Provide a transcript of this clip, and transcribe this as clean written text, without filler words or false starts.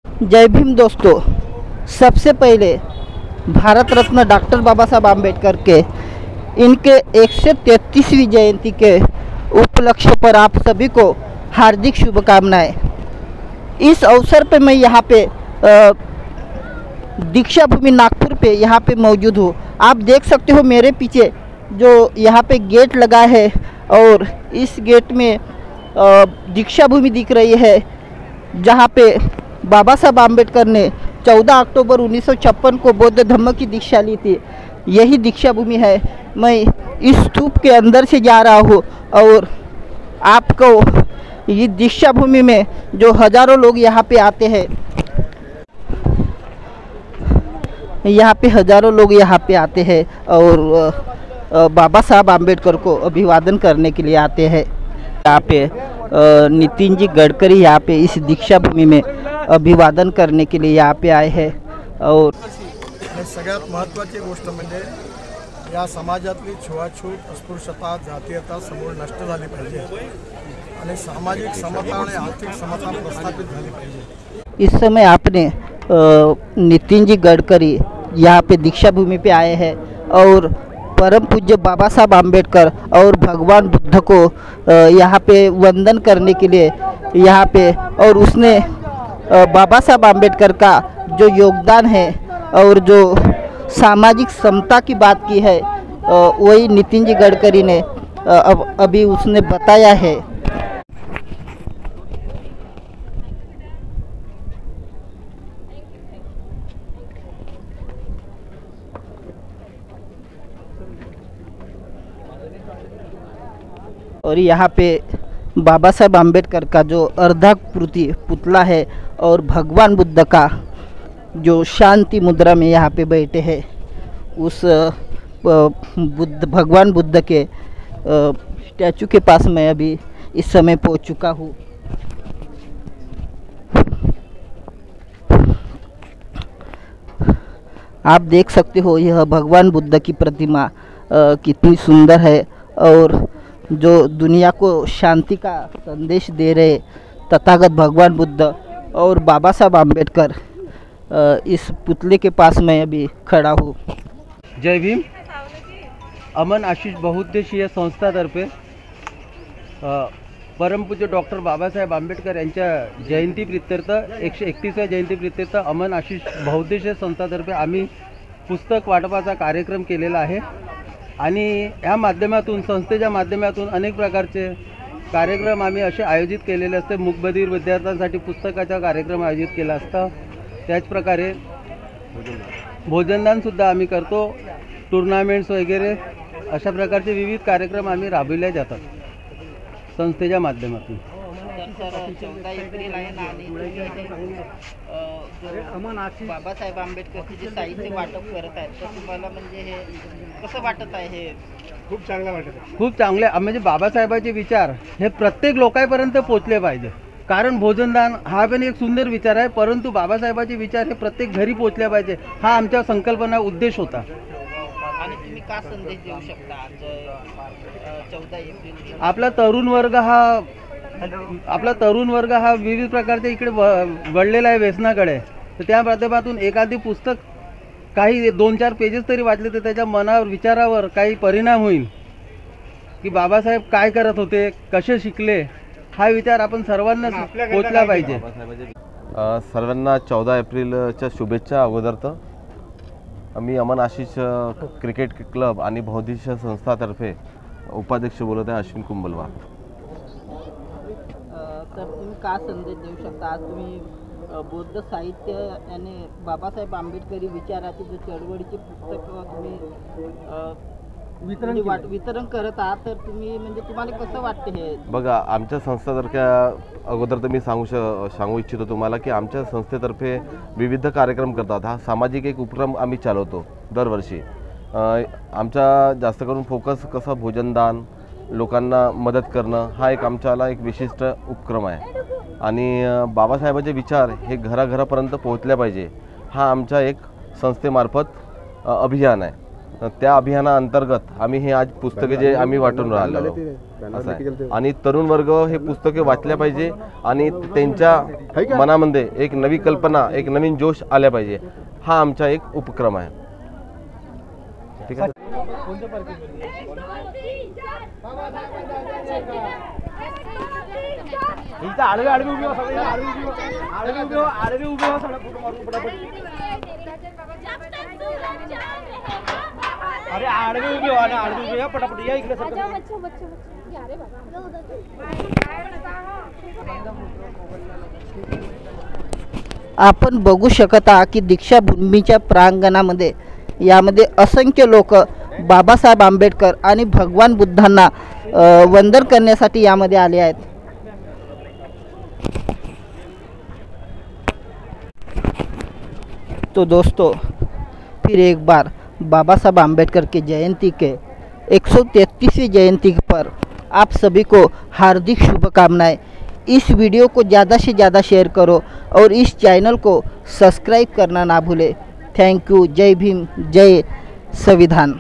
जय भीम दोस्तों। सबसे पहले भारत रत्न डॉक्टर बाबा साहब आम्बेडकर के इनके 133वीं जयंती के उपलक्ष्य पर आप सभी को हार्दिक शुभकामनाएं। इस अवसर पे मैं यहाँ पे दीक्षा भूमि नागपुर पे यहाँ पे मौजूद हूँ। आप देख सकते हो मेरे पीछे जो यहाँ पे गेट लगा है और इस गेट में दीक्षा भूमि दिख रही है, जहाँ पे बाबा साहब आम्बेडकर ने 14 अक्टूबर 1956 को बौद्ध धम्म की दीक्षा ली थी। यही दीक्षा भूमि है। मैं इस स्तूप के अंदर से जा रहा हूँ और आपको ये दीक्षा भूमि में जो हज़ारों लोग यहाँ पे आते हैं, हज़ारों लोग यहाँ पे आते हैं और बाबा साहब आम्बेडकर को अभिवादन करने के लिए आते हैं। यहाँ पे नितिन जी गडकरी यहाँ पे इस दीक्षा भूमि में अभिवादन करने के लिए यहाँ पे आए हैं। और सगळ्यात महत्त्वाची गोष्ट म्हणजे या समाजातली छुआछूत, अस्पृश्यता, जातीयता समूळ नष्ट झाली पाहिजे आणि सामाजिक समता आणि आर्थिक समता प्रस्थापित झाली पाहिजे। इस समय आपने नितिन जी गडकरी यहाँ पे दीक्षा भूमि पे आए हैं और परम पूज्य बाबा साहब आम्बेडकर और भगवान बुद्ध को यहाँ पे वंदन करने के लिए यहाँ पे, और उसने बाबा साहब आम्बेडकर का जो योगदान है और जो सामाजिक समता की बात की है, वही नितिन जी गडकरी ने अभी उसने बताया है। और यहाँ पे बाबा साहब आम्बेडकर का जो अर्धाकृति पुतला है और भगवान बुद्ध का जो शांति मुद्रा में यहाँ पे बैठे हैं, उस भगवान बुद्ध के स्टैचू के पास मैं अभी इस समय पहुँच चुका हूँ। आप देख सकते हो यह भगवान बुद्ध की प्रतिमा कितनी सुंदर है और जो दुनिया को शांति का संदेश दे रहे तथागत भगवान बुद्ध और बाबा साहब आम्बेडकर, इस पुतले के पास मैं अभी खड़ा हूँ। जय भीम। अमन आशीष बहुउद्देशीय संस्थातर्फे परमपूज्य डॉक्टर बाबासाहेब आंबेडकर यांच्या जयंती प्रित्यर्थ 131व्या जयंती प्रित्यर्थ अमन आशीष बहुउद्देशीय संस्थातर्फे आम्ही पुस्तक वाटपाचा कार्यक्रम केलेला आहे आणि या माध्यमातून, संस्थेच्या माध्यमातून अनेक प्रकारचे कार्यक्रम आम्ही असे आयोजित केलेले असते। मूकबधीर विद्यार्थ्यांसाठी पुस्तकाचा कार्यक्रम आयोजित केला असता। त्याचप्रकारे भोजनदानसुद्धा आम्ही करतो। टुर्नामेंट्स वगैरे अशा प्रकारचे विविध कार्यक्रम आम्ही राबविले जातात संस्थेच्या माध्यमातून। बाबासाहेब आंबेडकरचे जे साहित्य वाटप करत आहेत, तर तुम्हाला म्हणजे हे कसं वाटत आहे? हे खूप चांगलं वाटत आहे। खूप चांगले, म्हणजे बाबासाहेबांचे विचार हे प्रत्येक लोकांपर्यंत पोहोचले पाहिजे। कारण भोजनदान हा पण एक सुंदर विचार आहे, परंतु बाबासाहेबांचे विचार हे प्रत्येक घरी पोहोचले पाहिजे, हा आमचा संकल्पना उद्देश होता। आणि तुम्ही का संदेश देऊ शकता आज 14 एप्रिल? आपला तरुण वर्ग हा विविध प्रकारचे इकडे वळलेला आहे व्यसनाकडे, तर त्या माध्यमातून एखादी पुस्तक काही 2-4 पेजेस तरी वाचले तर त्याच्या मनावर, विचारावर काही परिणाम होईल की बाबासाहेब काय करत होते, कसे शिकले, हा विचार आपण सर्वांना पोचला पाहिजे। सर्वांना 14 एप्रिलच्या शुभेच्छा। अगोदर आम्ही अमन आशीष क्रिकेट क्लब आणि बहुउद्देशीय संस्थातर्फे उपाध्यक्ष बोलत आहे अश्विन कुंबलवार। तर तुम्ही का संदेश देऊ शकता? आज तुम्ही बौद्ध साहित्य आणि बाबासाहेब आंबेडकरी विचाराची जो चळवळीची पुस्तकं तुम्ही वितरण करत आहात, तर तुम्ही म्हणजे तुम्हाला कसं वाटते हे? बघा, आमच्या संस्थेतर्फे अगोदर तर मी सांगू इच्छितो तुम्हाला की आमच्या संस्थेतर्फे विविध कार्यक्रम करतात। हा सामाजिक एक उपक्रम आम्ही चालवतो दरवर्षी। आमचा जास्त करून फोकस कसा भोजनदान, लोकांना मदत करणं, हा एक आमच्याला एक विशिष्ट उपक्रम आहे आणि बाबासाहेबांचे विचार हे घराघरापर्यंत पोहोचले पाहिजे, हा आमचा एक संस्थेमार्फत अभियान आहे। त्या अभियानाअंतर्गत आम्ही हे आज पुस्तके जे आम्ही वाटून राहिलो असं आहे. आणि तरुण वर्ग हे पुस्तके वाचल्या पाहिजे आणि त्यांच्या मनामध्ये एक नवी कल्पना, एक नवीन जोश आल्या पाहिजे. हा आमचा एक उपक्रम आहे. ठीक आहे. अरे आडवे उभी हो ना, आडवे उभी हो पटापट या इकडे सर. आपण बघू शकत आहात की दीक्षाभूमीच्या प्रांगणामध्ये यामध्ये असंख्य लोक बाबासाहेब आंबेडकर आणि भगवान बुद्धांना वंदन करण्यासाठी यामध्ये आले आहेत. तो दोस्तों, फिर एक बार बाबा साहब आम्बेडकर की जयंती के 133वीं जयंती पर आप सभी को हार्दिक शुभकामनाएं. इस वीडियो को ज़्यादा से ज़्यादा शेयर करो और इस चैनल को सब्सक्राइब करना ना भूले. Thank you. जय भीम, जय संविधान.